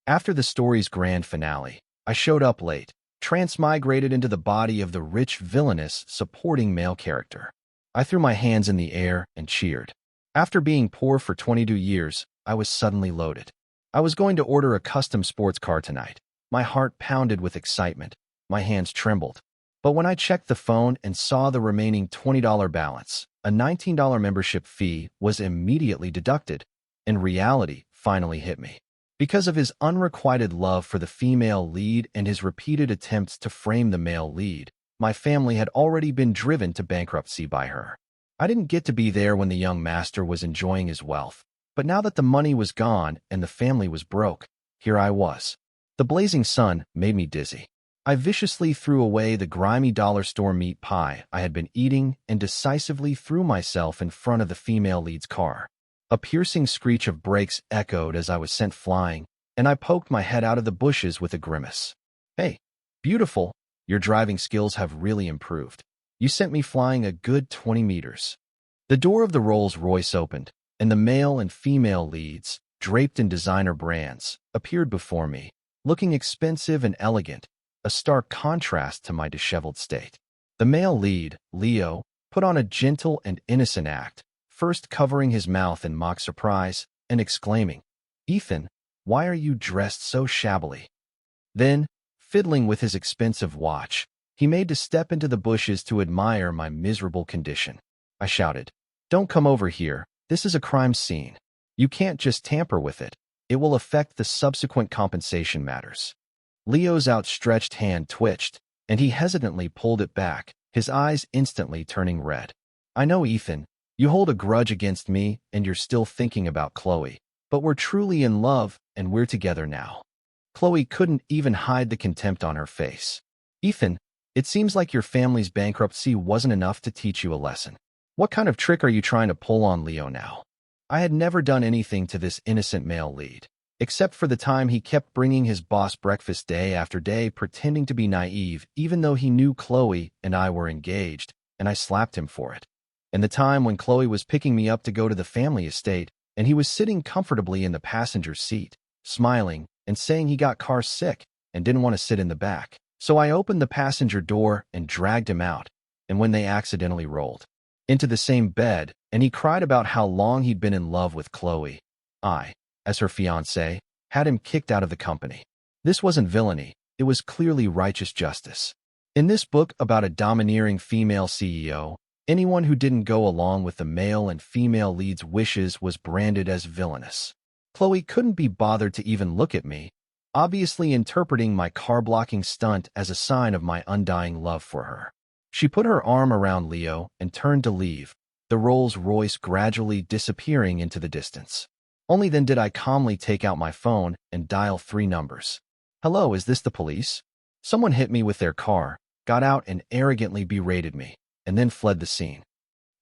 After the story's grand finale, I showed up late, transmigrated into the body of the rich, villainous, supporting male character. I threw my hands in the air and cheered. After being poor for 22 years, I was suddenly loaded. I was going to order a custom sports car tonight. My heart pounded with excitement. My hands trembled. But when I checked the phone and saw the remaining $20 balance, a $19 membership fee was immediately deducted, and reality finally hit me. Because of his unrequited love for the female lead and his repeated attempts to frame the male lead, my family had already been driven to bankruptcy by her. I didn't get to be there when the young master was enjoying his wealth, but now that the money was gone and the family was broke, here I was. The blazing sun made me dizzy. I viciously threw away the grimy dollar store meat pie I had been eating and decisively threw myself in front of the female lead's car. A piercing screech of brakes echoed as I was sent flying, and I poked my head out of the bushes with a grimace. "Hey, beautiful, your driving skills have really improved. You sent me flying a good 20 meters." The door of the Rolls-Royce opened, and the male and female leads, draped in designer brands, appeared before me, looking expensive and elegant, a stark contrast to my disheveled state. The male lead, Leo, put on a gentle and innocent act, first covering his mouth in mock surprise and exclaiming, "Ethan, why are you dressed so shabbily?" Then, fiddling with his expensive watch, he made to step into the bushes to admire my miserable condition. I shouted, "Don't come over here, this is a crime scene. You can't just tamper with it. It will affect the subsequent compensation matters." Leo's outstretched hand twitched, and he hesitantly pulled it back, his eyes instantly turning red. "I know, Ethan. You hold a grudge against me, and you're still thinking about Chloe. But we're truly in love, and we're together now." Chloe couldn't even hide the contempt on her face. "Ethan, it seems like your family's bankruptcy wasn't enough to teach you a lesson. What kind of trick are you trying to pull on Leo now?" I had never done anything to this innocent male lead, except for the time he kept bringing his boss breakfast day after day, pretending to be naive, even though he knew Chloe and I were engaged, and I slapped him for it. And the time when Chloe was picking me up to go to the family estate, and he was sitting comfortably in the passenger seat, smiling and saying he got car sick and didn't want to sit in the back. So I opened the passenger door and dragged him out, and when they accidentally rolled into the same bed, and he cried about how long he'd been in love with Chloe, I, as her fiancé, had him kicked out of the company. This wasn't villainy, it was clearly righteous justice. In this book about a domineering female CEO, anyone who didn't go along with the male and female lead's wishes was branded as villainous. Chloe couldn't be bothered to even look at me, obviously interpreting my car-blocking stunt as a sign of my undying love for her. She put her arm around Leo and turned to leave, the Rolls-Royce gradually disappearing into the distance. Only then did I calmly take out my phone and dial 3 numbers. "Hello, is this the police?" Someone hit me with their car, got out and arrogantly berated me, and then fled the scene.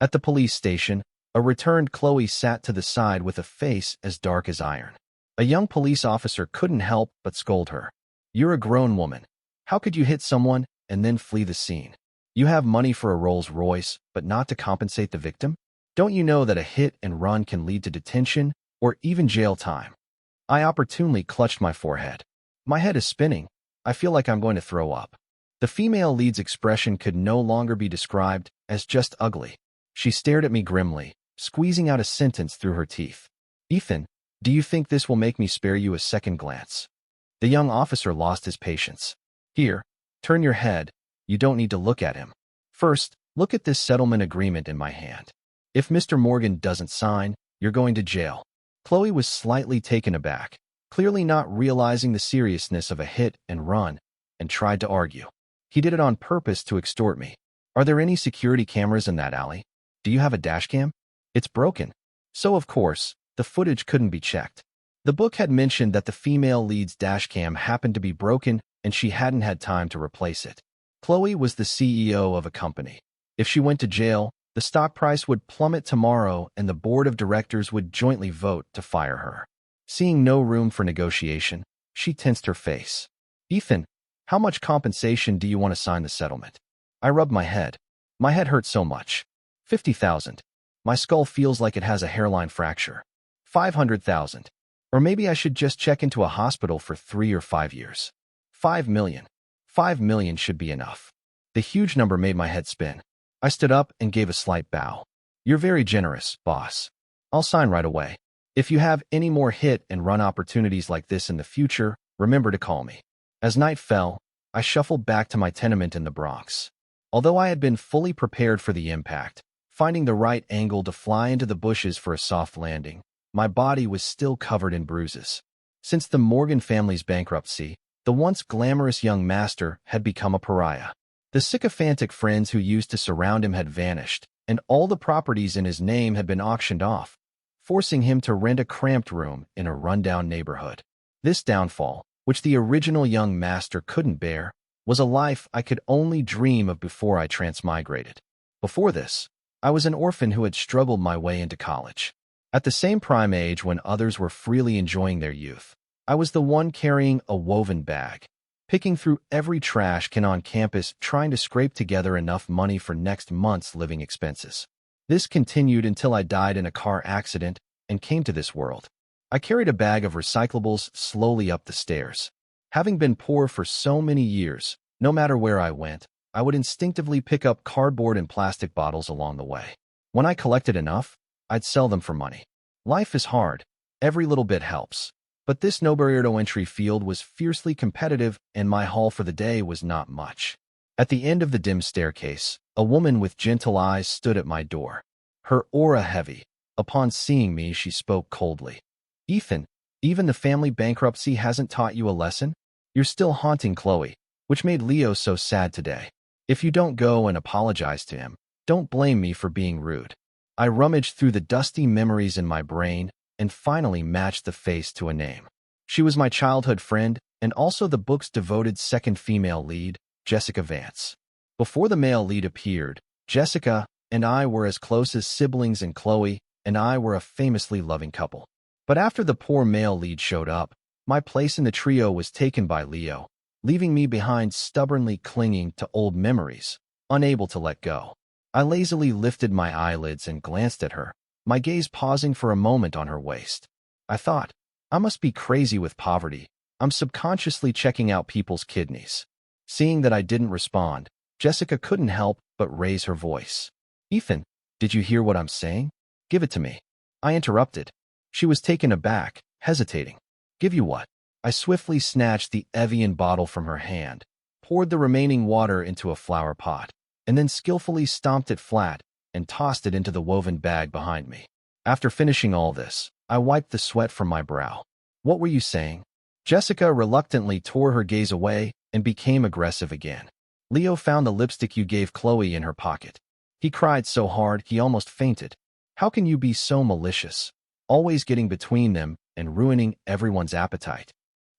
At the police station, a returned Chloe sat to the side with a face as dark as iron. A young police officer couldn't help but scold her. "You're a grown woman. How could you hit someone and then flee the scene? You have money for a Rolls-Royce, but not to compensate the victim? Don't you know that a hit and run can lead to detention or even jail time?" I opportunely clutched my forehead. My head is spinning. I feel like I'm going to throw up. The female lead's expression could no longer be described as just ugly. She stared at me grimly, squeezing out a sentence through her teeth. "Ethan, do you think this will make me spare you a second glance?" The young officer lost his patience. "Here, turn your head. You don't need to look at him. First, look at this settlement agreement in my hand. If Mr. Morgan doesn't sign, you're going to jail." Chloe was slightly taken aback, clearly not realizing the seriousness of a hit and run, and tried to argue. "He did it on purpose to extort me. Are there any security cameras in that alley? Do you have a dashcam? It's broken." So, of course, the footage couldn't be checked. The book had mentioned that the female lead's dashcam happened to be broken and she hadn't had time to replace it. Chloe was the CEO of a company. If she went to jail, the stock price would plummet tomorrow and the board of directors would jointly vote to fire her. Seeing no room for negotiation, she tensed her face. "Ethan, how much compensation do you want to sign the settlement?" I rubbed my head. My head hurt so much. 50,000. My skull feels like it has a hairline fracture. 500,000. Or maybe I should just check into a hospital for 3 or 5 years. 5 million. 5 million should be enough. The huge number made my head spin. I stood up and gave a slight bow. You're very generous, boss. I'll sign right away. If you have any more hit and run opportunities like this in the future, remember to call me. As night fell, I shuffled back to my tenement in the Bronx. Although I had been fully prepared for the impact, finding the right angle to fly into the bushes for a soft landing, my body was still covered in bruises. Since the Morgan family's bankruptcy, the once glamorous young master had become a pariah. The sycophantic friends who used to surround him had vanished, and all the properties in his name had been auctioned off, forcing him to rent a cramped room in a rundown neighborhood. This downfall, which the original young master couldn't bear, was a life I could only dream of before I transmigrated. Before this, I was an orphan who had struggled my way into college. At the same prime age when others were freely enjoying their youth, I was the one carrying a woven bag, picking through every trash can on campus trying to scrape together enough money for next month's living expenses. This continued until I died in a car accident and came to this world. I carried a bag of recyclables slowly up the stairs. Having been poor for so many years, no matter where I went, I would instinctively pick up cardboard and plastic bottles along the way. When I collected enough, I'd sell them for money. Life is hard. Every little bit helps. But this no barrier to entry field was fiercely competitive, and my haul for the day was not much. At the end of the dim staircase, a woman with gentle eyes stood at my door. Her aura heavy. Upon seeing me, she spoke coldly. Ethan, even the family bankruptcy hasn't taught you a lesson? You're still haunting Chloe, which made Leo so sad today. If you don't go and apologize to him, don't blame me for being rude. I rummaged through the dusty memories in my brain and finally matched the face to a name. She was my childhood friend and also the book's devoted second female lead, Jessica Vance. Before the male lead appeared, Jessica and I were as close as siblings, and Chloe and I were a famously loving couple. But after the poor male lead showed up, my place in the trio was taken by Leo, leaving me behind stubbornly clinging to old memories, unable to let go. I lazily lifted my eyelids and glanced at her, my gaze pausing for a moment on her waist. I thought, I must be crazy with poverty. I'm subconsciously checking out people's kidneys. Seeing that I didn't respond, Jessica couldn't help but raise her voice. Ethan, did you hear what I'm saying? Give it to me. I interrupted. She was taken aback, hesitating. Give you what? I swiftly snatched the Evian bottle from her hand, poured the remaining water into a flower pot, and then skillfully stomped it flat and tossed it into the woven bag behind me. After finishing all this, I wiped the sweat from my brow. What were you saying? Jessica reluctantly tore her gaze away and became aggressive again. Leo found the lipstick you gave Chloe in her pocket. He cried so hard he almost fainted. How can you be so malicious? Always getting between them and ruining everyone's appetite.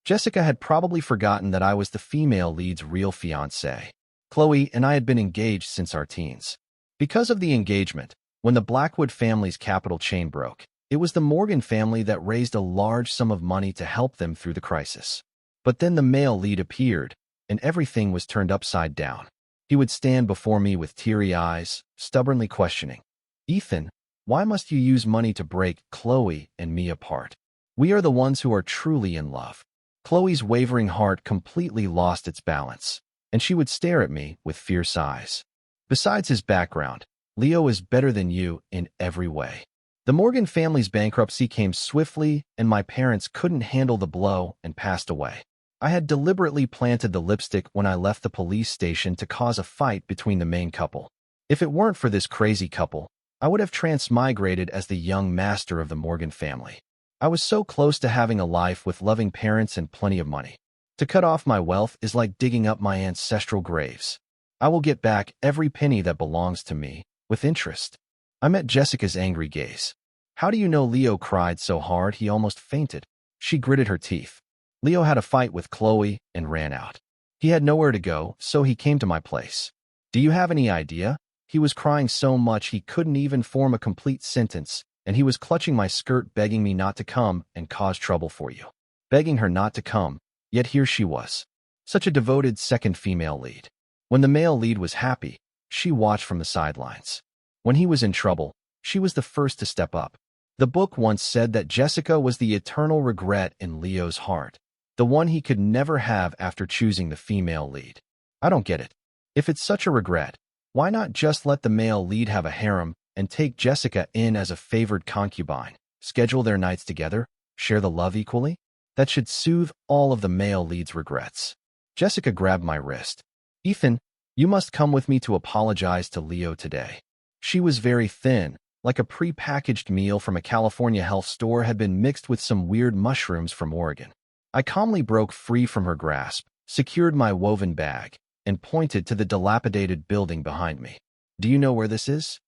Jessica had probably forgotten that I was the female lead's real fiancé. Chloe and I had been engaged since our teens. Because of the engagement, when the Blackwood family's capital chain broke, it was the Morgan family that raised a large sum of money to help them through the crisis. But then the male lead appeared, and everything was turned upside down. He would stand before me with teary eyes, stubbornly questioning. Ethan, why must you use money to break Chloe and me apart? We are the ones who are truly in love. Chloe's wavering heart completely lost its balance, and she would stare at me with fierce eyes. Besides his background, Leo is better than you in every way. The Morgan family's bankruptcy came swiftly, and my parents couldn't handle the blow and passed away. I had deliberately planted the lipstick when I left the police station to cause a fight between the main couple. If it weren't for this crazy couple, I would have transmigrated as the young master of the Morgan family. I was so close to having a life with loving parents and plenty of money. To cut off my wealth is like digging up my ancestral graves. I will get back every penny that belongs to me, with interest. I met Jessica's angry gaze. How do you know Leo cried so hard he almost fainted? She gritted her teeth. Leo had a fight with Chloe and ran out. He had nowhere to go, so he came to my place. Do you have any idea? He was crying so much he couldn't even form a complete sentence, and he was clutching my skirt begging me not to come and cause trouble for you. Begging her not to come, yet here she was. Such a devoted second female lead. When the male lead was happy, she watched from the sidelines. When he was in trouble, she was the first to step up. The book once said that Jessica was the eternal regret in Leo's heart, the one he could never have after choosing the female lead. I don't get it. If it's such a regret, why not just let the male lead have a harem and take Jessica in as a favored concubine, schedule their nights together, share the love equally? That should soothe all of the male lead's regrets. Jessica grabbed my wrist. Ethan, you must come with me to apologize to Leo today. She was very thin, like a pre-packaged meal from a California health store had been mixed with some weird mushrooms from Oregon. I calmly broke free from her grasp, secured my woven bag, and pointed to the dilapidated building behind me. Do you know where this is?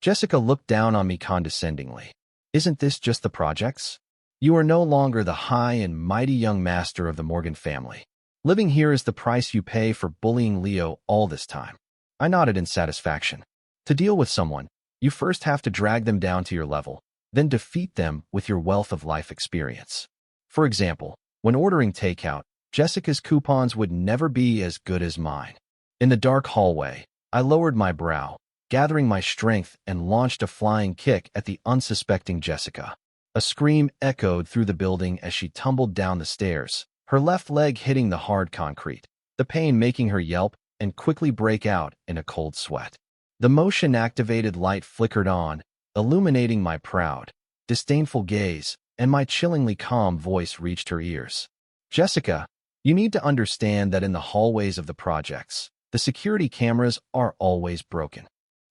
Jessica looked down on me condescendingly. Isn't this just the projects? You are no longer the high and mighty young master of the Morgan family. Living here is the price you pay for bullying Leo all this time. I nodded in satisfaction. To deal with someone, you first have to drag them down to your level, then defeat them with your wealth of life experience. For example, when ordering takeout, Jessica's coupons would never be as good as mine. In the dark hallway, I lowered my brow, gathering my strength, and launched a flying kick at the unsuspecting Jessica. A scream echoed through the building as she tumbled down the stairs, her left leg hitting the hard concrete, the pain making her yelp and quickly break out in a cold sweat. The motion-activated light flickered on, illuminating my proud, disdainful gaze, and my chillingly calm voice reached her ears. Jessica, you need to understand that in the hallways of the projects, the security cameras are always broken.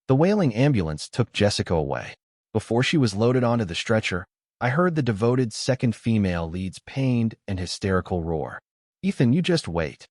The wailing ambulance took Jessica away. Before she was loaded onto the stretcher, I heard the devoted second female lead's pained and hysterical roar. Ethan, you just wait.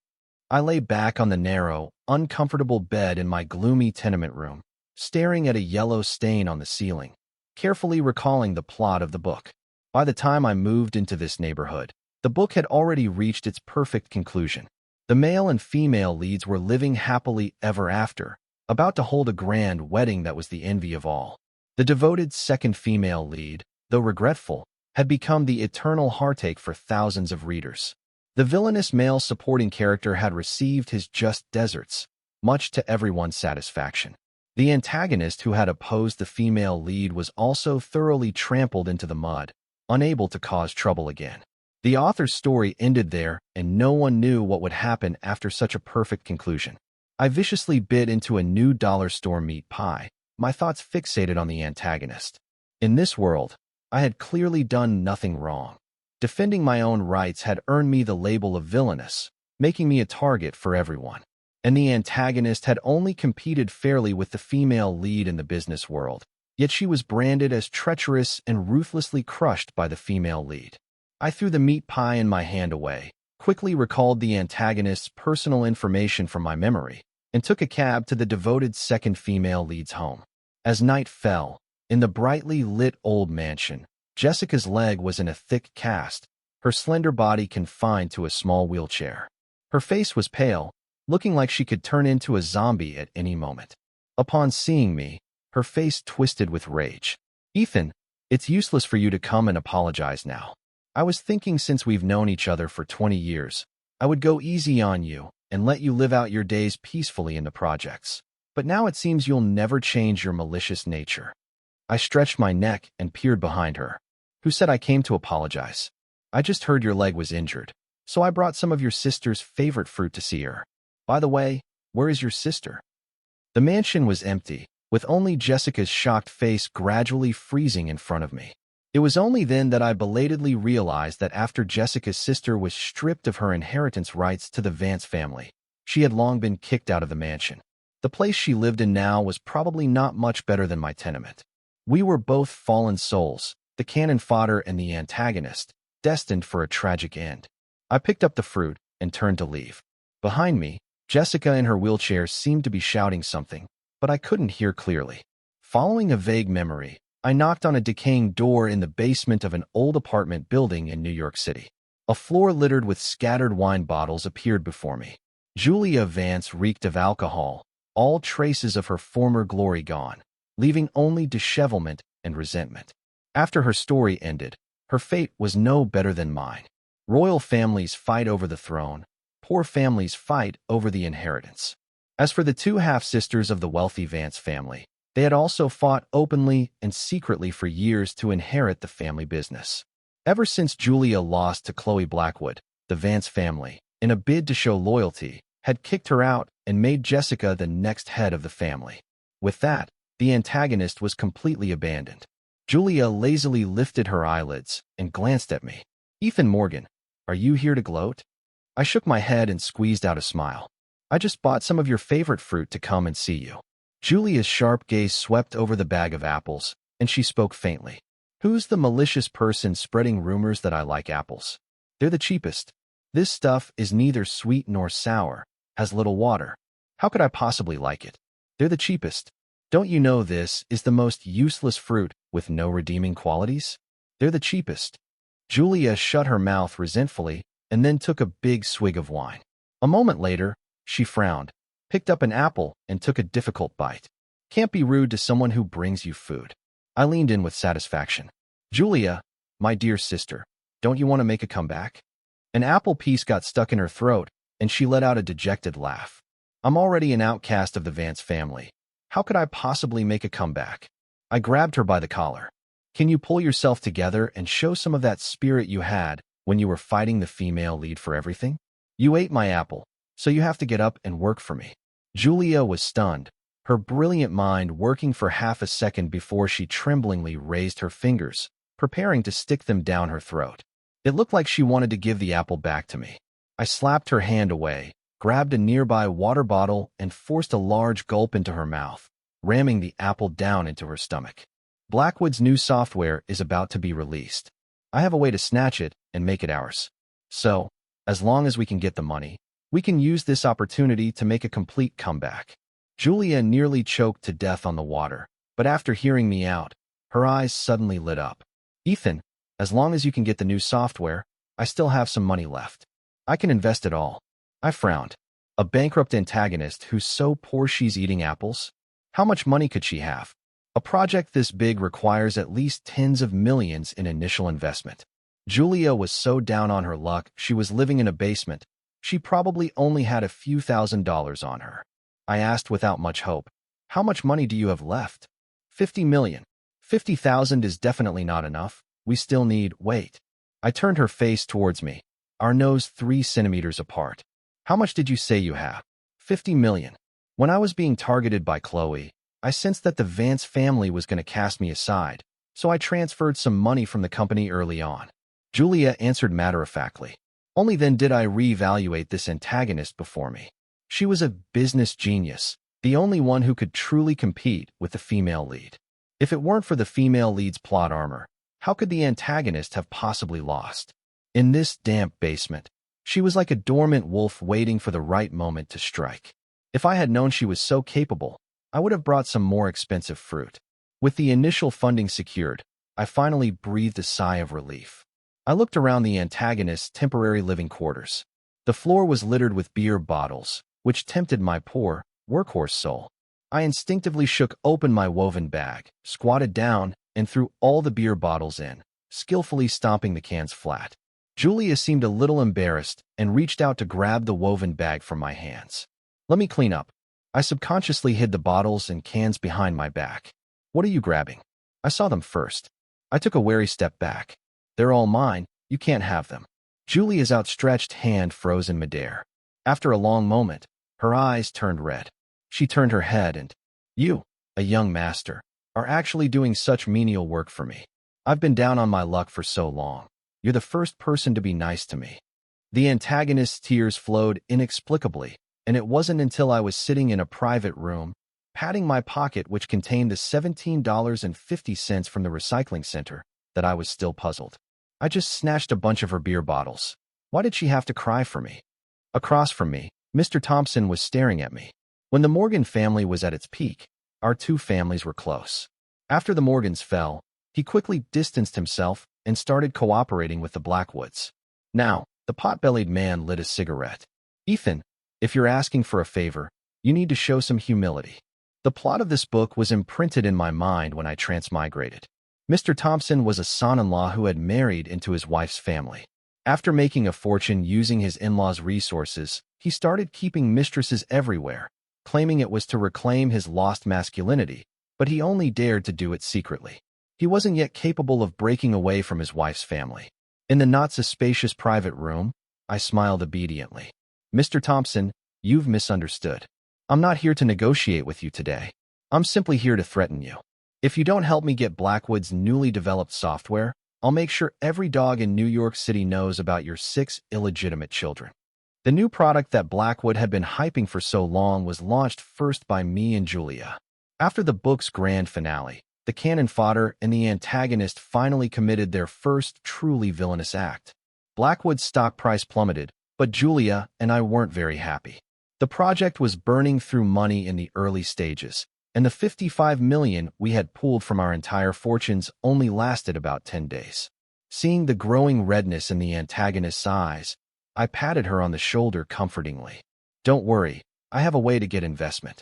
I lay back on the narrow, uncomfortable bed in my gloomy tenement room, staring at a yellow stain on the ceiling, carefully recalling the plot of the book. By the time I moved into this neighborhood, the book had already reached its perfect conclusion. The male and female leads were living happily ever after, about to hold a grand wedding that was the envy of all. The devoted second female lead, though regretful, had become the eternal heartache for thousands of readers. The villainous male supporting character had received his just deserts, much to everyone's satisfaction. The antagonist who had opposed the female lead was also thoroughly trampled into the mud, unable to cause trouble again. The author's story ended there, and no one knew what would happen after such a perfect conclusion. I viciously bit into a new dollar store meat pie, my thoughts fixated on the antagonist. In this world, I had clearly done nothing wrong. Defending my own rights had earned me the label of villainous, making me a target for everyone. And the antagonist had only competed fairly with the female lead in the business world, yet she was branded as treacherous and ruthlessly crushed by the female lead. I threw the meat pie in my hand away, quickly recalled the antagonist's personal information from my memory, and took a cab to the devoted second female lead's home. As night fell, in the brightly lit old mansion, Jessica's leg was in a thick cast, her slender body confined to a small wheelchair. Her face was pale, looking like she could turn into a zombie at any moment. Upon seeing me, her face twisted with rage. Ethan, it's useless for you to come and apologize now. I was thinking since we've known each other for 20 years, I would go easy on you and let you live out your days peacefully in the projects. But now it seems you'll never change your malicious nature. I stretched my neck and peered behind her. Who said I came to apologize? I just heard your leg was injured, so I brought some of your sister's favorite fruit to see her. By the way, where is your sister? The mansion was empty, with only Jessica's shocked face gradually freezing in front of me. It was only then that I belatedly realized that after Jessica's sister was stripped of her inheritance rights to the Vance family, she had long been kicked out of the mansion. The place she lived in now was probably not much better than my tenement. We were both fallen souls, the cannon fodder and the antagonist, destined for a tragic end. I picked up the fruit and turned to leave. Behind me, Jessica in her wheelchair seemed to be shouting something, but I couldn't hear clearly. Following a vague memory, I knocked on a decaying door in the basement of an old apartment building in New York City. A floor littered with scattered wine bottles appeared before me. Julia Vance reeked of alcohol, all traces of her former glory gone, leaving only dishevelment and resentment. After her story ended, her fate was no better than mine. Royal families fight over the throne, poor families fight over the inheritance. As for the two half-sisters of the wealthy Vance family, They had also fought openly and secretly for years to inherit the family business. Ever since Julia lost to Chloe Blackwood, the Vance family, in a bid to show loyalty, had kicked her out and made Jessica the next head of the family. With that, the antagonist was completely abandoned. Julia lazily lifted her eyelids and glanced at me. "Ethan Morgan, are you here to gloat?" I shook my head and squeezed out a smile. "I just bought some of your favorite fruit to come and see you." Julia's sharp gaze swept over the bag of apples, and she spoke faintly. "Who's the malicious person spreading rumors that I like apples? They're the cheapest. This stuff is neither sweet nor sour, has little water. How could I possibly like it? They're the cheapest. Don't you know this is the most useless fruit with no redeeming qualities? They're the cheapest." Julia shut her mouth resentfully and then took a big swig of wine. A moment later, she frowned, picked up an apple, and took a difficult bite. "Can't be rude to someone who brings you food." I leaned in with satisfaction. "Julia, my dear sister, don't you want to make a comeback?" An apple piece got stuck in her throat, and she let out a dejected laugh. "I'm already an outcast of the Vance family. How could I possibly make a comeback?" I grabbed her by the collar. "Can you pull yourself together and show some of that spirit you had when you were fighting the female lead for everything? You ate my apple, so you have to get up and work for me." Julia was stunned, her brilliant mind working for half a second before she tremblingly raised her fingers, preparing to stick them down her throat. It looked like she wanted to give the apple back to me. I slapped her hand away, grabbed a nearby water bottle, and forced a large gulp into her mouth, ramming the apple down into her stomach. "Blackwood's new software is about to be released. I have a way to snatch it and make it ours. So, as long as we can get the money, we can use this opportunity to make a complete comeback." Julia nearly choked to death on the water, but after hearing me out, her eyes suddenly lit up. "Ethan, as long as you can get the new software, I still have some money left. I can invest it all." I frowned. A bankrupt antagonist who's so poor she's eating apples? How much money could she have? A project this big requires at least tens of millions in initial investment. Julia was so down on her luck she was living in a basement. She probably only had a few $1,000s on her. I asked without much hope, "How much money do you have left?" 50 million. 50,000 is definitely not enough. We still need, wait. I turned her face towards me, our nose 3 centimeters apart. "How much did you say you have?" 50 million. When I was being targeted by Chloe, I sensed that the Vance family was going to cast me aside, so I transferred some money from the company early on. Julia answered matter-of-factly. Only then did I reevaluate this antagonist before me. She was a business genius, the only one who could truly compete with the female lead. If it weren't for the female lead's plot armor, how could the antagonist have possibly lost? In this damp basement, she was like a dormant wolf waiting for the right moment to strike. If I had known she was so capable, I would have brought some more expensive fruit. With the initial funding secured, I finally breathed a sigh of relief. I looked around the antagonist's temporary living quarters. The floor was littered with beer bottles, which tempted my poor, workhorse soul. I instinctively shook open my woven bag, squatted down, and threw all the beer bottles in, skillfully stomping the cans flat. Julia seemed a little embarrassed and reached out to grab the woven bag from my hands. "Let me clean up." I subconsciously hid the bottles and cans behind my back. "What are you grabbing?" I saw them first. I took a wary step back. "They're all mine. You can't have them." Julia's outstretched hand froze in midair. After a long moment, her eyes turned red. She turned her head and, "You, a young master, are actually doing such menial work for me. I've been down on my luck for so long. You're the first person to be nice to me." The antagonist's tears flowed inexplicably, and it wasn't until I was sitting in a private room, patting my pocket which contained the $17.50 from the recycling center, that I was still puzzled. I just snatched a bunch of her beer bottles. Why did she have to cry for me? Across from me, Mr. Thompson was staring at me. When the Morgan family was at its peak, our two families were close. After the Morgans fell, he quickly distanced himself and started cooperating with the Blackwoods. Now, the pot-bellied man lit a cigarette. "Ethan, if you're asking for a favor, you need to show some humility." The plot of this book was imprinted in my mind when I transmigrated. Mr. Thompson was a son-in-law who had married into his wife's family. After making a fortune using his in-laws' resources, he started keeping mistresses everywhere, claiming it was to reclaim his lost masculinity, but he only dared to do it secretly. He wasn't yet capable of breaking away from his wife's family. In the not-so-spacious private room, I smiled obediently. Mr. Thompson, you've misunderstood. I'm not here to negotiate with you today. I'm simply here to threaten you. If you don't help me get Blackwood's newly developed software, I'll make sure every dog in New York City knows about your 6 illegitimate children. The new product that Blackwood had been hyping for so long was launched first by me and Julia. After the book's grand finale, the cannon fodder and the antagonist finally committed their first truly villainous act. Blackwood's stock price plummeted, but Julia and I weren't very happy. The project was burning through money in the early stages, and the $55 million we had pooled from our entire fortunes only lasted about 10 days. Seeing the growing redness in the antagonist's eyes, I patted her on the shoulder comfortingly. Don't worry, I have a way to get investment.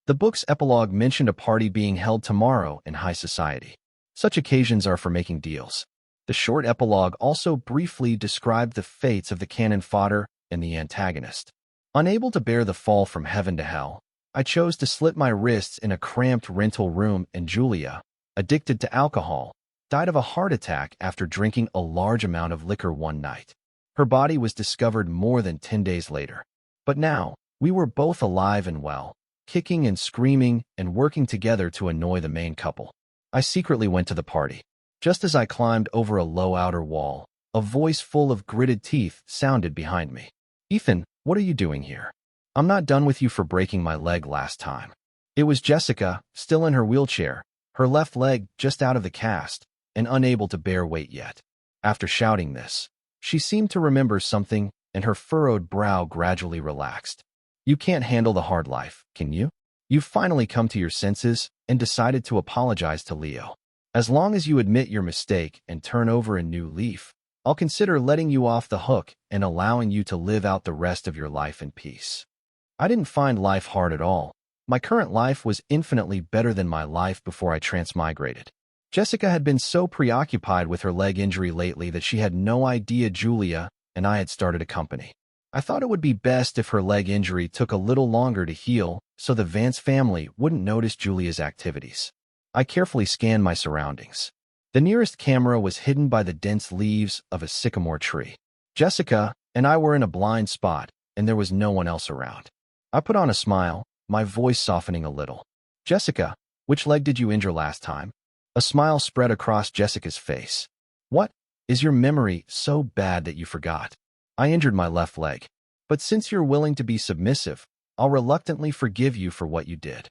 The book's epilogue mentioned a party being held tomorrow in high society. Such occasions are for making deals. The short epilogue also briefly described the fates of the cannon fodder and the antagonist. Unable to bear the fall from heaven to hell, I chose to slit my wrists in a cramped rental room, and Julia, addicted to alcohol, died of a heart attack after drinking a large amount of liquor one night. Her body was discovered more than 10 days later. But now, we were both alive and well, kicking and screaming and working together to annoy the main couple. I secretly went to the party. Just as I climbed over a low outer wall, a voice full of gritted teeth sounded behind me. Ethan, what are you doing here? I'm not done with you for breaking my leg last time. It was Jessica, still in her wheelchair, her left leg just out of the cast, and unable to bear weight yet. After shouting this, she seemed to remember something, and her furrowed brow gradually relaxed. You can't handle the hard life, can you? You've finally come to your senses and decided to apologize to Leo. As long as you admit your mistake and turn over a new leaf, I'll consider letting you off the hook and allowing you to live out the rest of your life in peace. I didn't find life hard at all. My current life was infinitely better than my life before I transmigrated. Jessica had been so preoccupied with her leg injury lately that she had no idea Julia and I had started a company. I thought it would be best if her leg injury took a little longer to heal so the Vance family wouldn't notice Julia's activities. I carefully scanned my surroundings. The nearest camera was hidden by the dense leaves of a sycamore tree. Jessica and I were in a blind spot, and there was no one else around. I put on a smile, my voice softening a little. Jessica, which leg did you injure last time? A smile spread across Jessica's face. What? Is your memory so bad that you forgot? I injured my left leg. But since you're willing to be submissive, I'll reluctantly forgive you for what you did.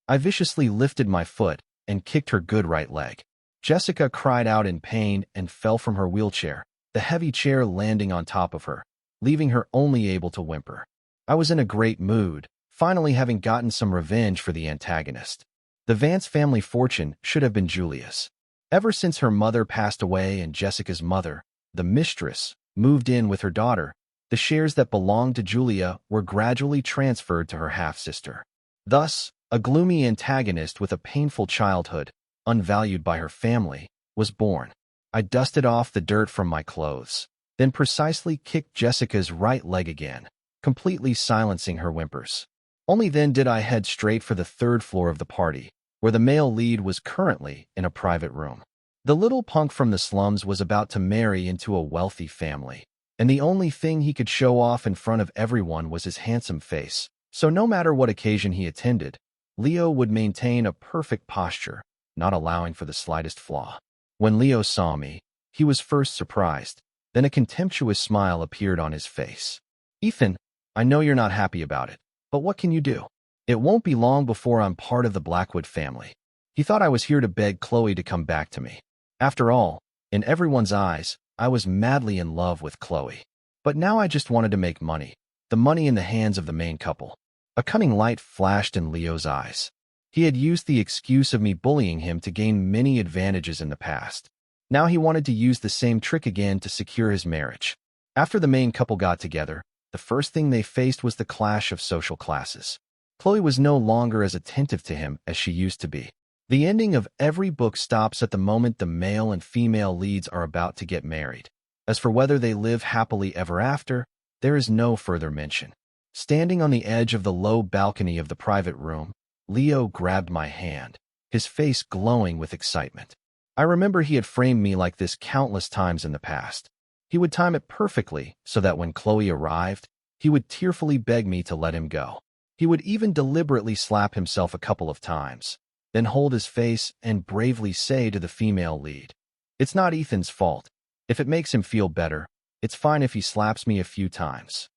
I viciously lifted my foot and kicked her good right leg. Jessica cried out in pain and fell from her wheelchair, the heavy chair landing on top of her, leaving her only able to whimper. I was in a great mood, finally having gotten some revenge for the antagonist. The Vance family fortune should have been Julia's. Ever since her mother passed away and Jessica's mother, the mistress, moved in with her daughter, the shares that belonged to Julia were gradually transferred to her half-sister. Thus, a gloomy antagonist with a painful childhood, unvalued by her family, was born. I dusted off the dirt from my clothes, then precisely kicked Jessica's right leg again, completely silencing her whimpers. Only then did I head straight for the third floor of the party, where the male lead was currently in a private room. The little punk from the slums was about to marry into a wealthy family, and the only thing he could show off in front of everyone was his handsome face. So no matter what occasion he attended, Leo would maintain a perfect posture, not allowing for the slightest flaw. When Leo saw me, he was first surprised, then a contemptuous smile appeared on his face. Ethan, I know you're not happy about it, but what can you do? It won't be long before I'm part of the Blackwood family. He thought I was here to beg Chloe to come back to me. After all, in everyone's eyes, I was madly in love with Chloe. But now I just wanted to make money, the money in the hands of the main couple. A cunning light flashed in Leo's eyes. He had used the excuse of me bullying him to gain many advantages in the past. Now he wanted to use the same trick again to secure his marriage. After the main couple got together, the first thing they faced was the clash of social classes. Chloe was no longer as attentive to him as she used to be. The ending of every book stops at the moment the male and female leads are about to get married. As for whether they live happily ever after, there is no further mention. Standing on the edge of the low balcony of the private room, Leo grabbed my hand. his face glowing with excitement. I remember he had framed me like this countless times in the past. He would time it perfectly so that when Chloe arrived, he would tearfully beg me to let him go. He would even deliberately slap himself a couple of times, then hold his face and bravely say to the female lead, "It's not Ethan's fault. If it makes him feel better, it's fine if he slaps me a few times."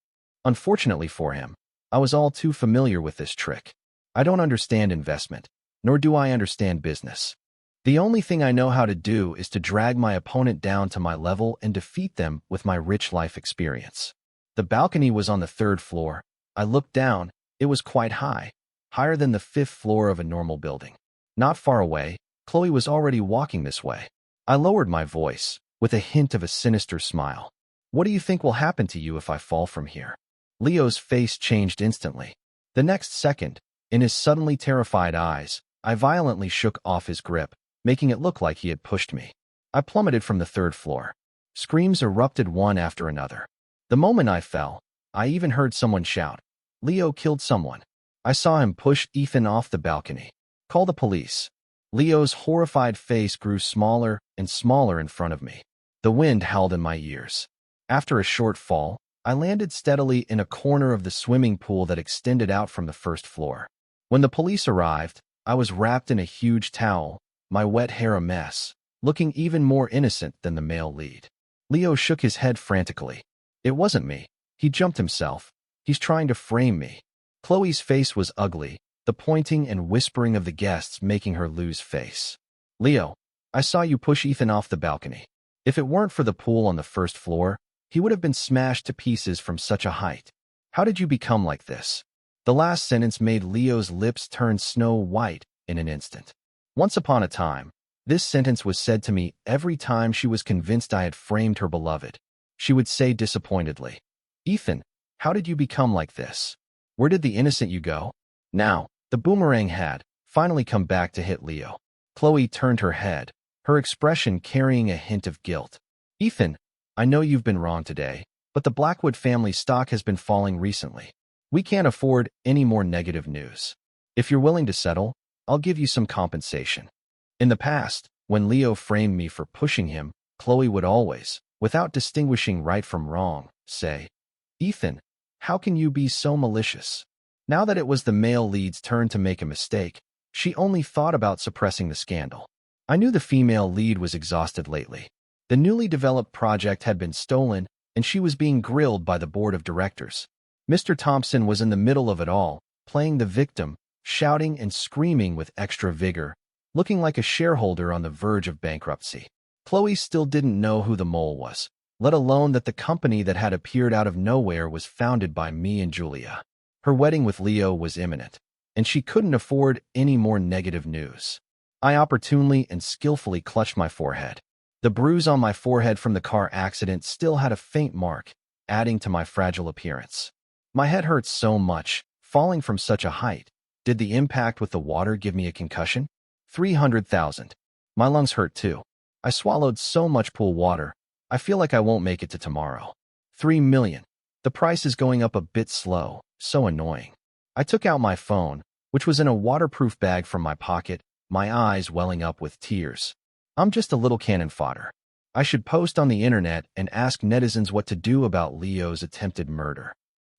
Unfortunately for him, I was all too familiar with this trick. I don't understand investment, nor do I understand business. The only thing I know how to do is to drag my opponent down to my level and defeat them with my rich life experience. The balcony was on the 3rd floor. I looked down. It was quite high, higher than the 5th floor of a normal building. Not far away, Chloe was already walking this way. I lowered my voice, with a hint of a sinister smile. "What do you think will happen to you if I fall from here?" Leo's face changed instantly. The next second, in his suddenly terrified eyes, I violently shook off his grip, making it look like he had pushed me. I plummeted from the 3rd floor. Screams erupted one after another. The moment I fell, I even heard someone shout, "Leo killed someone." I saw him push Ethan off the balcony. "Call the police." Leo's horrified face grew smaller and smaller in front of me. The wind howled in my ears. After a short fall, I landed steadily in a corner of the swimming pool that extended out from the 1st floor. When the police arrived, I was wrapped in a huge towel, my wet hair a mess, looking even more innocent than the male lead. Leo shook his head frantically. "It wasn't me. He jumped himself. He's trying to frame me." Chloe's face was ugly, the pointing and whispering of the guests making her lose face. "Leo, I saw you push Ethan off the balcony. If it weren't for the pool on the 1st floor, he would have been smashed to pieces from such a height. How did you become like this?" The last sentence made Leo's lips turn snow white in an instant. Once upon a time, this sentence was said to me every time she was convinced I had framed her beloved. She would say disappointedly, "Ethan, how did you become like this? Where did the innocent you go?" Now, the boomerang had finally come back to hit Leo. Chloe turned her head, her expression carrying a hint of guilt. "Ethan, I know you've been wrong today, but the Blackwood family stock has been falling recently. We can't afford any more negative news. If you're willing to settle, I'll give you some compensation." In the past, when Leo framed me for pushing him, Chloe would always, without distinguishing right from wrong, say, "Ethan, how can you be so malicious?" Now that it was the male lead's turn to make a mistake, she only thought about suppressing the scandal. I knew the female lead was exhausted lately. The newly developed project had been stolen, and she was being grilled by the board of directors. Mr. Thompson was in the middle of it all, playing the victim, shouting and screaming with extra vigor, looking like a shareholder on the verge of bankruptcy. Chloe still didn't know who the mole was, let alone that the company that had appeared out of nowhere was founded by me and Julia. Her wedding with Leo was imminent, and she couldn't afford any more negative news. I opportunely and skillfully clutched my forehead. The bruise on my forehead from the car accident still had a faint mark, adding to my fragile appearance. My head hurt so much, falling from such a height. Did the impact with the water give me a concussion? 300,000. My lungs hurt too. I swallowed so much pool water, I feel like I won't make it to tomorrow. 3 million. The price is going up a bit slow, so annoying. I took out my phone, which was in a waterproof bag from my pocket, my eyes welling up with tears. I'm just a little cannon fodder. I should post on the internet and ask netizens what to do about Leo's attempted murder.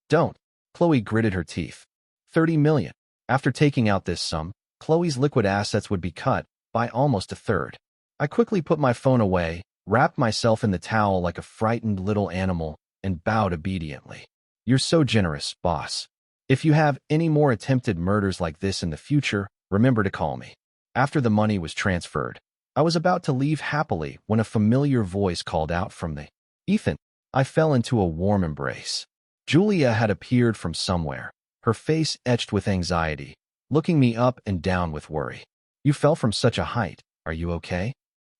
Don't. Chloe gritted her teeth. 30 million. After taking out this sum, Chloe's liquid assets would be cut by almost a third. I quickly put my phone away, wrapped myself in the towel like a frightened little animal, and bowed obediently. You're so generous, boss. If you have any more attempted murders like this in the future, remember to call me. After the money was transferred, I was about to leave happily when a familiar voice called out from the Ethan. I fell into a warm embrace. Julia had appeared from somewhere, her face etched with anxiety, looking me up and down with worry. You fell from such a height. Are you okay?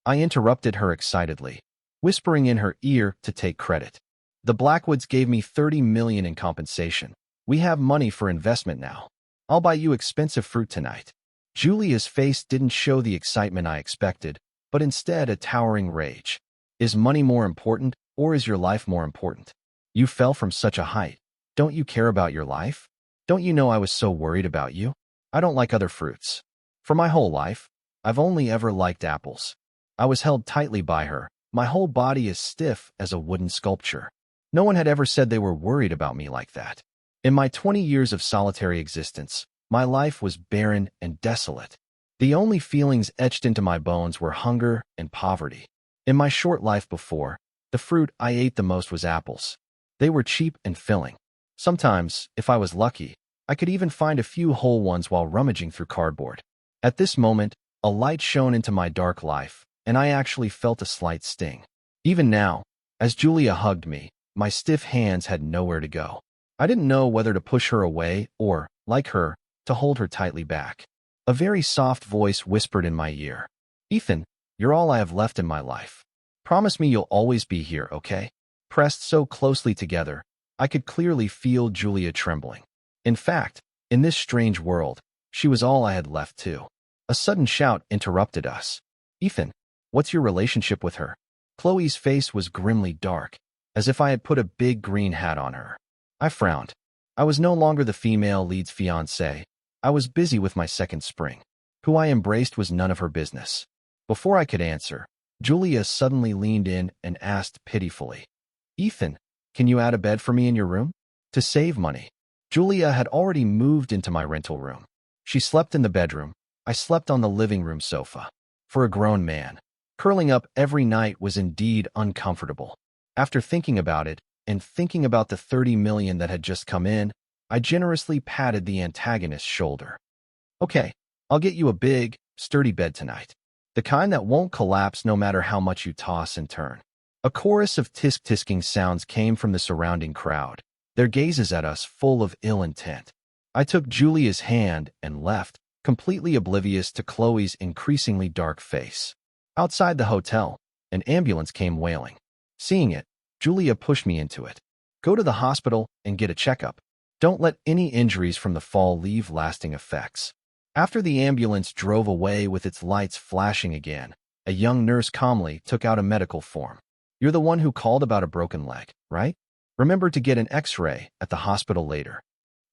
I interrupted her excitedly, whispering in her ear to take credit. The Blackwoods gave me 30 million in compensation. We have money for investment now. I'll buy you expensive fruit tonight. Julia's face didn't show the excitement I expected, but instead a towering rage. Is money more important, or is your life more important? You fell from such a height. Don't you care about your life? Don't you know I was so worried about you? I don't like other fruits. For my whole life, I've only ever liked apples. I was held tightly by her, my whole body as stiff as a wooden sculpture. No one had ever said they were worried about me like that. In my 20 years of solitary existence, my life was barren and desolate. The only feelings etched into my bones were hunger and poverty. In my short life before, the fruit I ate the most was apples. They were cheap and filling. Sometimes, if I was lucky, I could even find a few whole ones while rummaging through cardboard. At this moment, a light shone into my dark life, and I actually felt a slight sting. Even now, as Julia hugged me, my stiff hands had nowhere to go. I didn't know whether to push her away or, like her, to hold her tightly back. A very soft voice whispered in my ear, "Ethan, you're all I have left in my life. Promise me you'll always be here, okay?" Pressed so closely together, I could clearly feel Julia trembling. In fact, in this strange world, she was all I had left too. A sudden shout interrupted us. "Ethan, what's your relationship with her?" Chloe's face was grimly dark, as if I had put a big green hat on her. I frowned. I was no longer the female lead's fiancé. I was busy with my second spring. Who I embraced was none of her business. Before I could answer, Julia suddenly leaned in and asked pitifully, "Ethan, can you add a bed for me in your room?" To save money. Julia had already moved into my rental room. She slept in the bedroom. I slept on the living room sofa. For a grown man, curling up every night was indeed uncomfortable. After thinking about it, and thinking about the 30 million that had just come in, I generously patted the antagonist's shoulder. "Okay, I'll get you a big, sturdy bed tonight. The kind that won't collapse no matter how much you toss and turn." A chorus of tisk-tisking sounds came from the surrounding crowd, their gazes at us full of ill intent. I took Julia's hand and left, completely oblivious to Chloe's increasingly dark face. Outside the hotel, an ambulance came wailing. Seeing it, Julia pushed me into it. "Go to the hospital and get a checkup. Don't let any injuries from the fall leave lasting effects." After the ambulance drove away with its lights flashing again, a young nurse calmly took out a medical form. "You're the one who called about a broken leg, right? Remember to get an X-ray at the hospital later."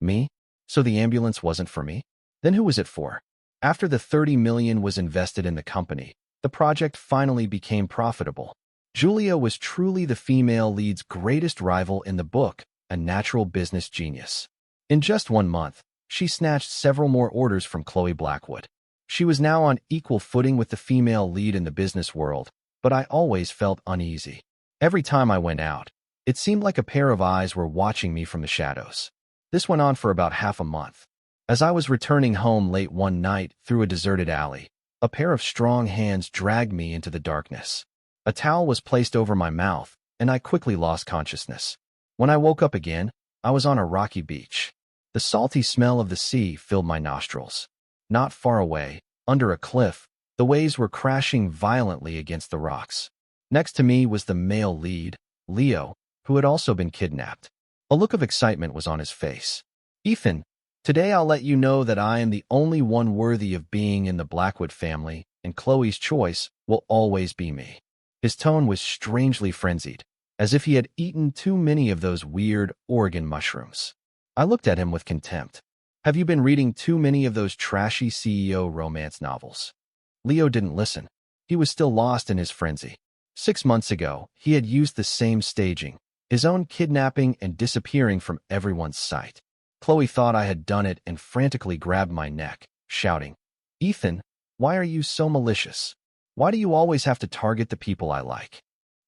Me? So the ambulance wasn't for me? Then who was it for? After the 30 million was invested in the company, the project finally became profitable. Julia was truly the female lead's greatest rival in the book, a natural business genius. In just 1 month, she snatched several more orders from Chloe Blackwood. She was now on equal footing with the female lead in the business world, but I always felt uneasy. Every time I went out, it seemed like a pair of eyes were watching me from the shadows. This went on for about half a month. As I was returning home late one night through a deserted alley, a pair of strong hands dragged me into the darkness. A towel was placed over my mouth, and I quickly lost consciousness. When I woke up again, I was on a rocky beach. The salty smell of the sea filled my nostrils. Not far away, under a cliff, the waves were crashing violently against the rocks. Next to me was the male lead, Leo, who had also been kidnapped. A look of excitement was on his face. "Ethan, today I'll let you know that I am the only one worthy of being in the Blackwood family, and Chloe's choice will always be me." His tone was strangely frenzied, as if he had eaten too many of those weird Oregon mushrooms. I looked at him with contempt. "Have you been reading too many of those trashy CEO romance novels?" Leo didn't listen. He was still lost in his frenzy. 6 months ago, he had used the same staging, his own kidnapping and disappearing from everyone's sight. Chloe thought I had done it and frantically grabbed my neck, shouting, "Ethan, why are you so malicious? Why do you always have to target the people I like?"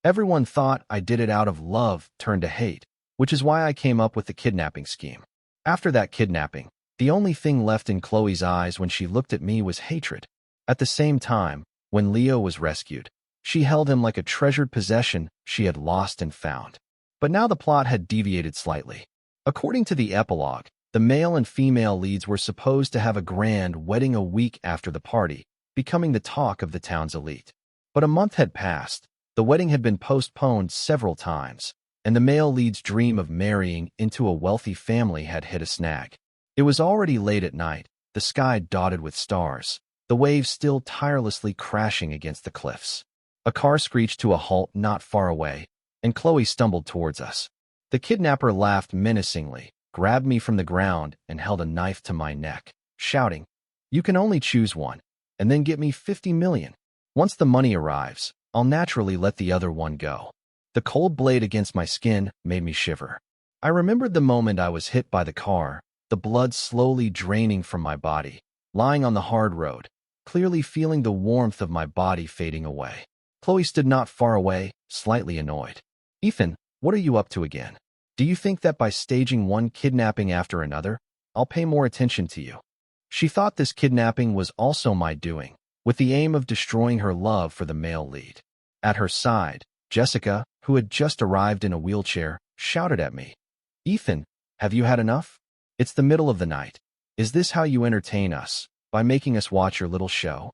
Everyone thought I did it out of love turned to hate, which is why I came up with the kidnapping scheme. After that kidnapping, the only thing left in Chloe's eyes when she looked at me was hatred. At the same time, when Leo was rescued, she held him like a treasured possession she had lost and found. But now the plot had deviated slightly. According to the epilogue, the male and female leads were supposed to have a grand wedding a week after the party, becoming the talk of the town's elite. But a month had passed, the wedding had been postponed several times, and the male lead's dream of marrying into a wealthy family had hit a snag. It was already late at night, the sky dotted with stars, the waves still tirelessly crashing against the cliffs. A car screeched to a halt not far away, and Chloe stumbled towards us. The kidnapper laughed menacingly, grabbed me from the ground, and held a knife to my neck, shouting, You can only choose one, and then get me 50 million. Once the money arrives, I'll naturally let the other one go. The cold blade against my skin made me shiver. I remembered the moment I was hit by the car, the blood slowly draining from my body, lying on the hard road, clearly feeling the warmth of my body fading away. Chloe stood not far away, slightly annoyed. Ethan, what are you up to again? Do you think that by staging one kidnapping after another, I'll pay more attention to you? She thought this kidnapping was also my doing, with the aim of destroying her love for the male lead. At her side, Jessica, who had just arrived in a wheelchair, shouted at me. Ethan, have you had enough? It's the middle of the night. Is this how you entertain us, by making us watch your little show?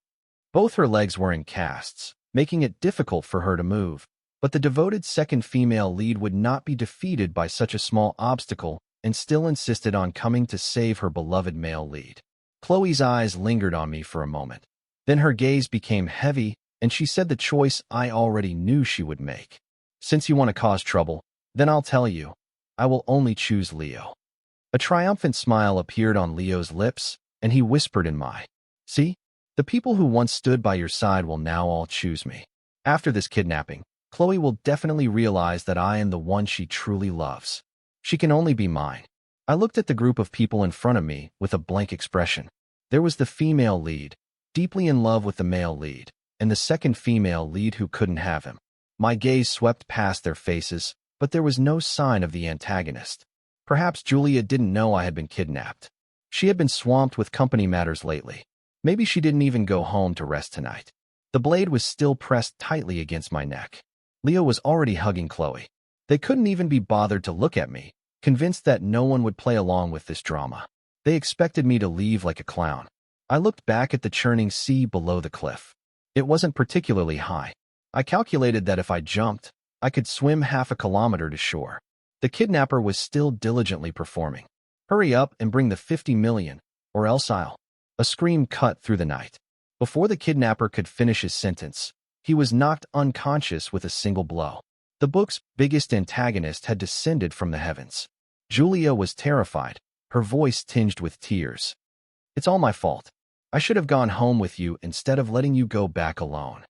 Both her legs were in casts, making it difficult for her to move, but the devoted second female lead would not be defeated by such a small obstacle and still insisted on coming to save her beloved male lead. Chloe's eyes lingered on me for a moment. Then her gaze became heavy, and she said the choice I already knew she would make. Since you want to cause trouble, then I'll tell you. I will only choose Leo. A triumphant smile appeared on Leo's lips, and he whispered in my, see? The people who once stood by your side will now all choose me. After this kidnapping, Chloe will definitely realize that I am the one she truly loves. She can only be mine. I looked at the group of people in front of me with a blank expression. There was the female lead, deeply in love with the male lead, and the second female lead who couldn't have him. My gaze swept past their faces, but there was no sign of the antagonist. Perhaps Julia didn't know I had been kidnapped. She had been swamped with company matters lately. Maybe she didn't even go home to rest tonight. The blade was still pressed tightly against my neck. Leo was already hugging Chloe. They couldn't even be bothered to look at me, convinced that no one would play along with this drama. They expected me to leave like a clown. I looked back at the churning sea below the cliff. It wasn't particularly high. I calculated that if I jumped, I could swim half a kilometer to shore. The kidnapper was still diligently performing. Hurry up and bring the 50 million, or else I'll. A scream cut through the night. Before the kidnapper could finish his sentence, he was knocked unconscious with a single blow. The book's biggest antagonist had descended from the heavens. Julia was terrified, her voice tinged with tears. It's all my fault. I should have gone home with you instead of letting you go back alone.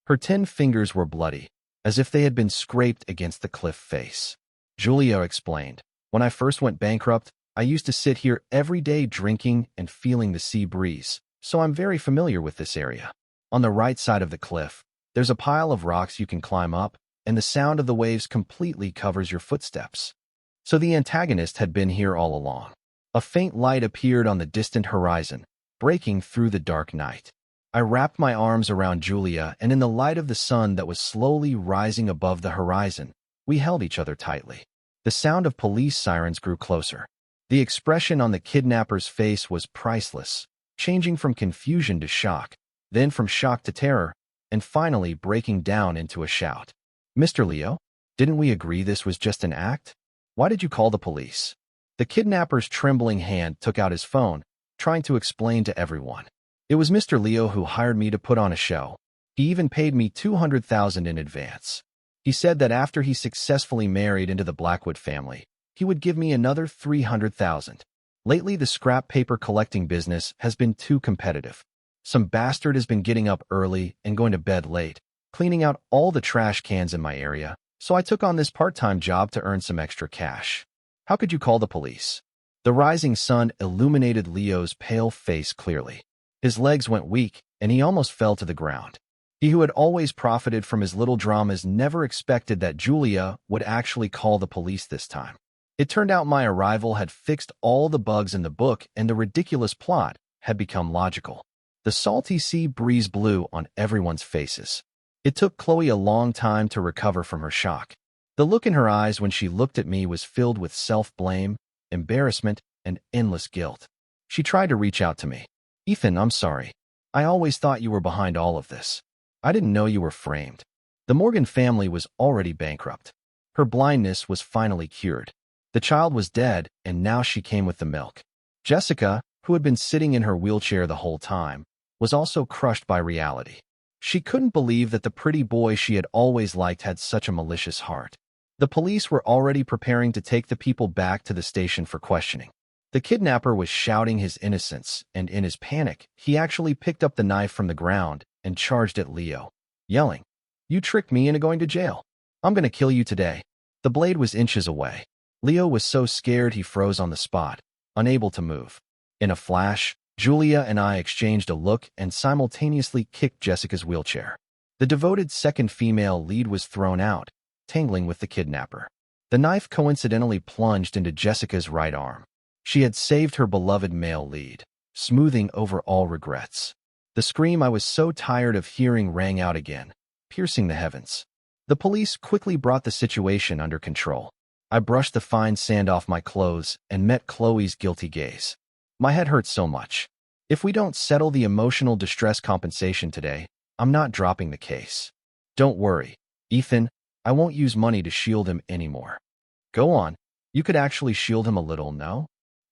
Her 10 fingers were bloody, as if they had been scraped against the cliff face. Julia explained, when I first went bankrupt, I used to sit here every day drinking and feeling the sea breeze, so I'm very familiar with this area. On the right side of the cliff, there's a pile of rocks you can climb up, and the sound of the waves completely covers your footsteps. So the antagonist had been here all along. A faint light appeared on the distant horizon, breaking through the dark night. I wrapped my arms around Julia, and in the light of the sun that was slowly rising above the horizon, we held each other tightly. The sound of police sirens grew closer. The expression on the kidnapper's face was priceless, changing from confusion to shock, then from shock to terror, and finally breaking down into a shout. Mr. Leo, didn't we agree this was just an act? Why did you call the police? The kidnapper's trembling hand took out his phone, trying to explain to everyone. It was Mr. Leo who hired me to put on a show. He even paid me $200,000 in advance. He said that after he successfully married into the Blackwood family, he would give me another $300,000. Lately, the scrap paper collecting business has been too competitive. Some bastard has been getting up early and going to bed late, cleaning out all the trash cans in my area, so I took on this part-time job to earn some extra cash. How could you call the police? The rising sun illuminated Leo's pale face clearly. His legs went weak, and he almost fell to the ground. He who had always profited from his little dramas never expected that Julia would actually call the police this time. It turned out my arrival had fixed all the bugs in the book, and the ridiculous plot had become logical. The salty sea breeze blew on everyone's faces. It took Chloe a long time to recover from her shock. The look in her eyes when she looked at me was filled with self-blame, embarrassment, and endless guilt. She tried to reach out to me. Ethan, I'm sorry. I always thought you were behind all of this. I didn't know you were framed. The Morgan family was already bankrupt. Her blindness was finally cured. The child was dead, and now she came with the milk. Jessica, who had been sitting in her wheelchair the whole time, was also crushed by reality. She couldn't believe that the pretty boy she had always liked had such a malicious heart. The police were already preparing to take the people back to the station for questioning. The kidnapper was shouting his innocence, and in his panic, he actually picked up the knife from the ground and charged at Leo, yelling, "You tricked me into going to jail. I'm going to kill you today." The blade was inches away. Leo was so scared he froze on the spot, unable to move. In a flash, Julia and I exchanged a look and simultaneously kicked Jessica's wheelchair. The devoted second female lead was thrown out, tangling with the kidnapper. The knife coincidentally plunged into Jessica's right arm. She had saved her beloved male lead, smoothing over all regrets. The scream I was so tired of hearing rang out again, piercing the heavens. The police quickly brought the situation under control. I brushed the fine sand off my clothes and met Chloe's guilty gaze. My head hurt so much. If we don't settle the emotional distress compensation today, I'm not dropping the case. Don't worry, Ethan, I won't use money to shield him anymore. Go on, you could actually shield him a little, no?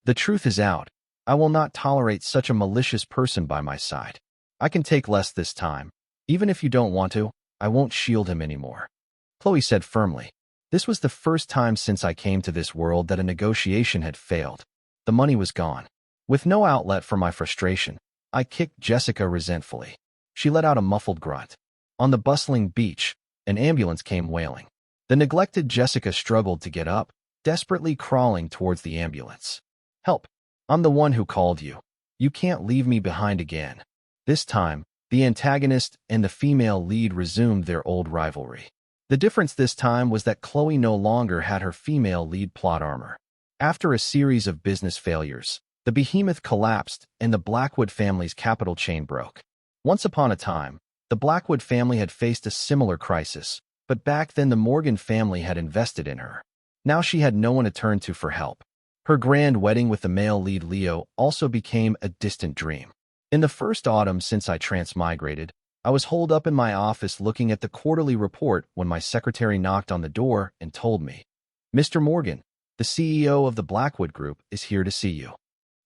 The truth is out. I will not tolerate such a malicious person by my side. I can take less this time. Even if you don't want to, I won't shield him anymore. Chloe said firmly. This was the first time since I came to this world that a negotiation had failed. The money was gone. With no outlet for my frustration, I kicked Jessica resentfully. She let out a muffled grunt. On the bustling beach, an ambulance came wailing. The neglected Jessica struggled to get up, desperately crawling towards the ambulance. Help! I'm the one who called you. You can't leave me behind again. This time, the antagonist and the female lead resumed their old rivalry. The difference this time was that Chloe no longer had her female lead plot armor. After a series of business failures, the behemoth collapsed and the Blackwood family's capital chain broke. Once upon a time, the Blackwood family had faced a similar crisis, but back then the Morgan family had invested in her. Now she had no one to turn to for help. Her grand wedding with the male lead Leo also became a distant dream. In the first autumn since I transmigrated, I was holed up in my office looking at the quarterly report when my secretary knocked on the door and told me, "Mr. Morgan, the CEO of the Blackwood Group is here to see you."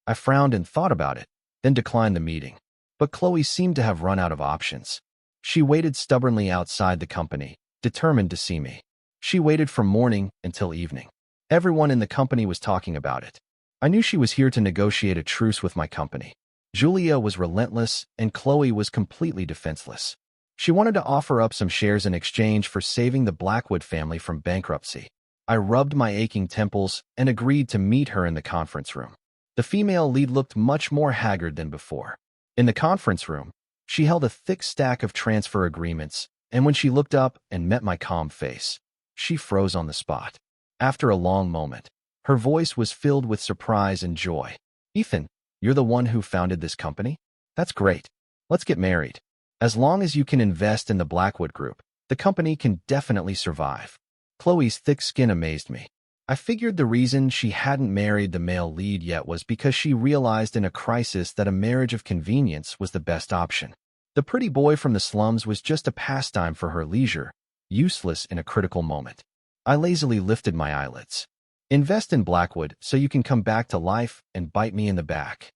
I frowned and thought about it, then declined the meeting. But Chloe seemed to have run out of options. She waited stubbornly outside the company, determined to see me. She waited from morning until evening. Everyone in the company was talking about it. I knew she was here to negotiate a truce with my company. Julia was relentless, and Chloe was completely defenseless. She wanted to offer up some shares in exchange for saving the Blackwood family from bankruptcy. I rubbed my aching temples and agreed to meet her in the conference room. The female lead looked much more haggard than before. In the conference room, she held a thick stack of transfer agreements, and when she looked up and met my calm face, she froze on the spot. After a long moment, her voice was filled with surprise and joy. "Ethan, you're the one who founded this company? That's great. Let's get married. As long as you can invest in the Blackwood Group, the company can definitely survive." Chloe's thick skin amazed me. I figured the reason she hadn't married the male lead yet was because she realized in a crisis that a marriage of convenience was the best option. The pretty boy from the slums was just a pastime for her leisure, useless in a critical moment. I lazily lifted my eyelids. "Invest in Blackwood so you can come back to life and bite me in the back."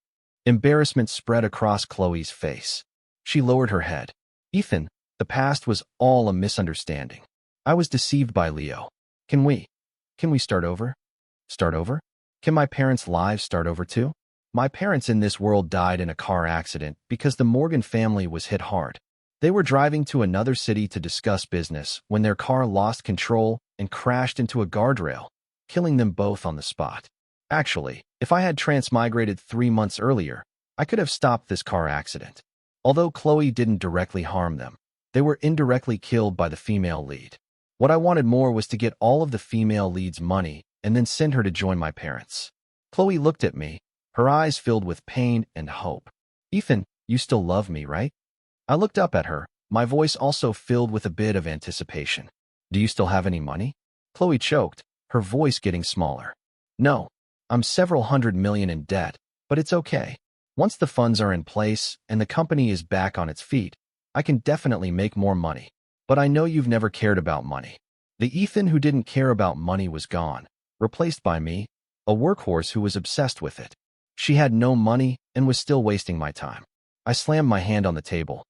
Embarrassment spread across Chloe's face. She lowered her head. "Ethan, the past was all a misunderstanding. I was deceived by Leo. Can we start over? Start over? Can my parents' lives start over too? My parents in this world died in a car accident because the Morgan family was hit hard. They were driving to another city to discuss business when their car lost control and crashed into a guardrail, killing them both on the spot. Actually, if I had transmigrated 3 months earlier, I could have stopped this car accident. Although Chloe didn't directly harm them, they were indirectly killed by the female lead. What I wanted more was to get all of the female lead's money and then send her to join my parents. Chloe looked at me, her eyes filled with pain and hope. "Ethan, you still love me, right?" I looked up at her, my voice also filled with a bit of anticipation. "Do you still have any money?" Chloe choked, her voice getting smaller. "No, I'm several hundred million in debt, but it's okay. Once the funds are in place and the company is back on its feet, I can definitely make more money. But I know you've never cared about money." The Ethan who didn't care about money was gone, replaced by me, a workhorse who was obsessed with it. She had no money and was still wasting my time. I slammed my hand on the table.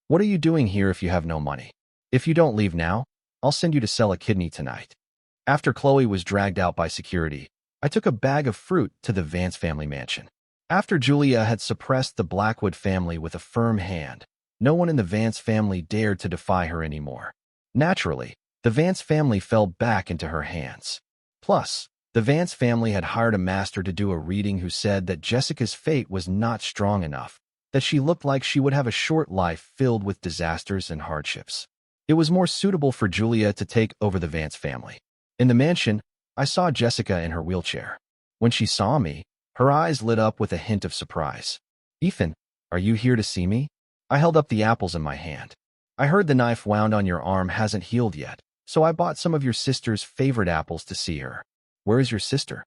"What are you doing here if you have no money? If you don't leave now, I'll send you to sell a kidney tonight." After Chloe was dragged out by security, I took a bag of fruit to the Vance family mansion. After Julia had suppressed the Blackwood family with a firm hand, no one in the Vance family dared to defy her anymore. Naturally, the Vance family fell back into her hands. Plus, the Vance family had hired a master to do a reading who said that Jessica's fate was not strong enough, that she looked like she would have a short life filled with disasters and hardships. It was more suitable for Julia to take over the Vance family. In the mansion, I saw Jessica in her wheelchair. When she saw me, her eyes lit up with a hint of surprise. "Ethan, are you here to see me?" I held up the apples in my hand. "I heard the knife wound on your arm hasn't healed yet, so I bought some of your sister's favorite apples to see her." "Where is your sister?"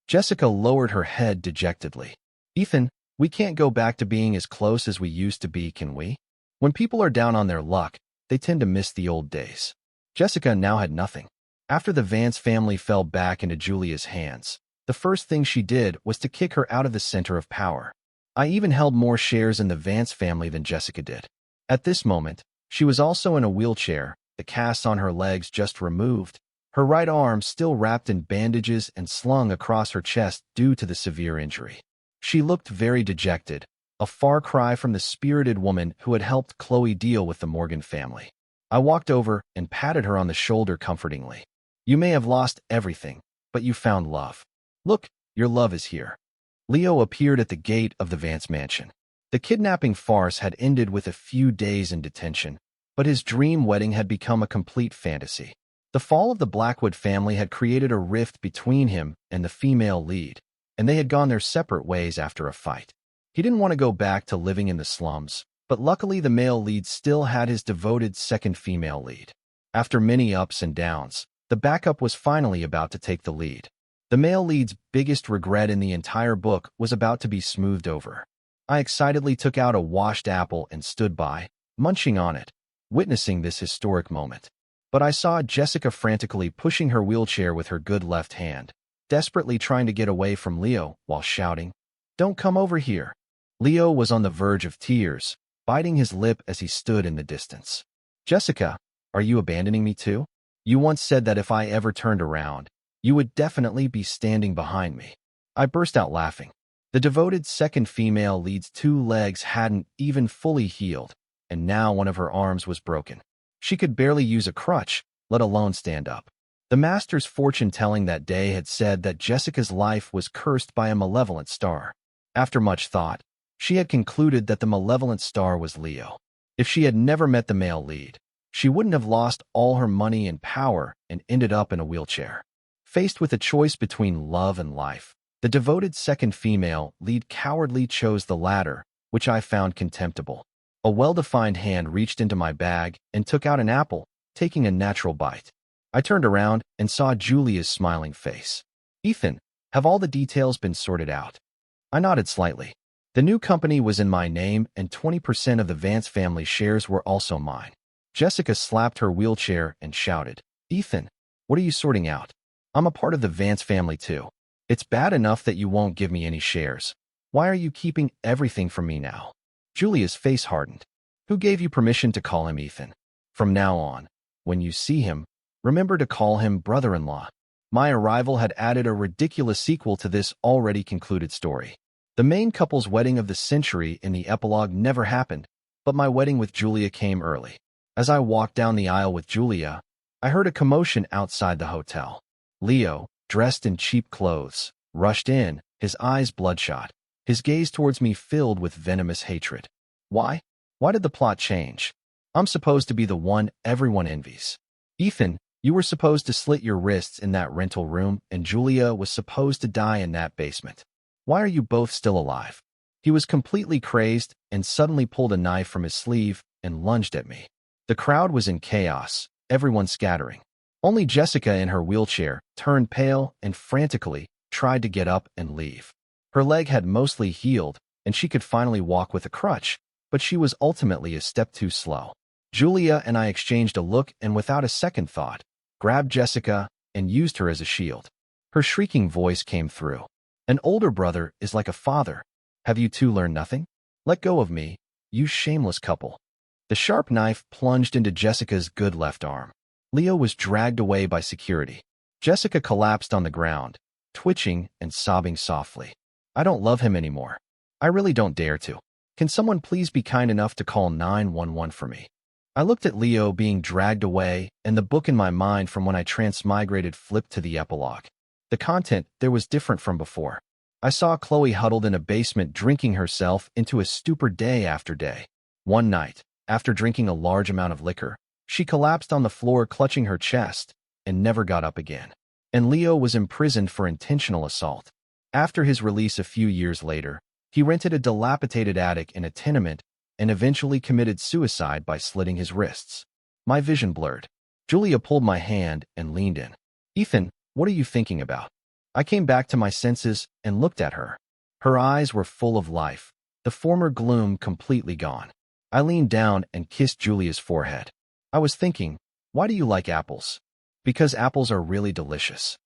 Jessica lowered her head dejectedly. "Ethan, we can't go back to being as close as we used to be, can we? When people are down on their luck, they tend to miss the old days." Jessica now had nothing. After the Vance family fell back into Julia's hands, the first thing she did was to kick her out of the center of power. I even held more shares in the Vance family than Jessica did. At this moment, she was also in a wheelchair, the casts on her legs just removed, her right arm still wrapped in bandages and slung across her chest due to the severe injury. She looked very dejected, a far cry from the spirited woman who had helped Chloe deal with the Morgan family. I walked over and patted her on the shoulder comfortingly. "You may have lost everything, but you found love. Look, your love is here." Leo appeared at the gate of the Vance mansion. The kidnapping farce had ended with a few days in detention, but his dream wedding had become a complete fantasy. The fall of the Blackwood family had created a rift between him and the female lead, and they had gone their separate ways after a fight. He didn't want to go back to living in the slums, but luckily the male lead still had his devoted second female lead. After many ups and downs, the backup was finally about to take the lead. The male lead's biggest regret in the entire book was about to be smoothed over. I excitedly took out a washed apple and stood by, munching on it, witnessing this historic moment. But I saw Jessica frantically pushing her wheelchair with her good left hand, desperately trying to get away from Leo while shouting, "Don't come over here." Leo was on the verge of tears, biting his lip as he stood in the distance. "Jessica, are you abandoning me too? You once said that if I ever turned around, you would definitely be standing behind me." I burst out laughing. The devoted second female lead's two legs hadn't even fully healed, and now one of her arms was broken. She could barely use a crutch, let alone stand up. The master's fortune-telling that day had said that Jessica's life was cursed by a malevolent star. After much thought, she had concluded that the malevolent star was Leo. If she had never met the male lead, she wouldn't have lost all her money and power and ended up in a wheelchair. Faced with a choice between love and life, the devoted second female lead cowardly chose the latter, which I found contemptible. A well-defined hand reached into my bag and took out an apple, taking a natural bite. I turned around and saw Julia's smiling face. "Ethan, have all the details been sorted out?" I nodded slightly. The new company was in my name and 20% of the Vance family shares were also mine. Jessica slapped her wheelchair and shouted, "Ethan, what are you sorting out? I'm a part of the Vance family too. It's bad enough that you won't give me any shares. Why are you keeping everything from me now?" Julia's face hardened. "Who gave you permission to call him Ethan? From now on, when you see him, remember to call him brother-in-law." My arrival had added a ridiculous sequel to this already concluded story. The main couple's wedding of the century in the epilogue never happened, but my wedding with Julia came early. As I walked down the aisle with Julia, I heard a commotion outside the hotel. Leo, dressed in cheap clothes, rushed in, his eyes bloodshot, his gaze towards me filled with venomous hatred. Why? Why did the plot change? I'm supposed to be the one everyone envies. Ethan, you were supposed to slit your wrists in that rental room, and Julia was supposed to die in that basement. Why are you both still alive? He was completely crazed and suddenly pulled a knife from his sleeve and lunged at me. The crowd was in chaos, everyone scattering. Only Jessica in her wheelchair turned pale and frantically tried to get up and leave. Her leg had mostly healed, and she could finally walk with a crutch, but she was ultimately a step too slow. Julia and I exchanged a look and without a second thought, grabbed Jessica and used her as a shield. Her shrieking voice came through. "An older brother is like a father. Have you two learned nothing? Let go of me, you shameless couple." The sharp knife plunged into Jessica's good left arm. Leo was dragged away by security. Jessica collapsed on the ground, twitching and sobbing softly. I don't love him anymore. I really don't dare to. Can someone please be kind enough to call 911 for me? I looked at Leo being dragged away, and the book in my mind from when I transmigrated flipped to the epilogue. The content there was different from before. I saw Chloe huddled in a basement drinking herself into a stupor day after day. One night, after drinking a large amount of liquor, she collapsed on the floor clutching her chest and never got up again. And Leo was imprisoned for intentional assault. After his release a few years later, he rented a dilapidated attic in a tenement and eventually committed suicide by slitting his wrists. My vision blurred. Julia pulled my hand and leaned in. Ethan, what are you thinking about? I came back to my senses and looked at her. Her eyes were full of life, the former gloom completely gone. I leaned down and kissed Julia's forehead. I was thinking, why do you like apples? Because apples are really delicious.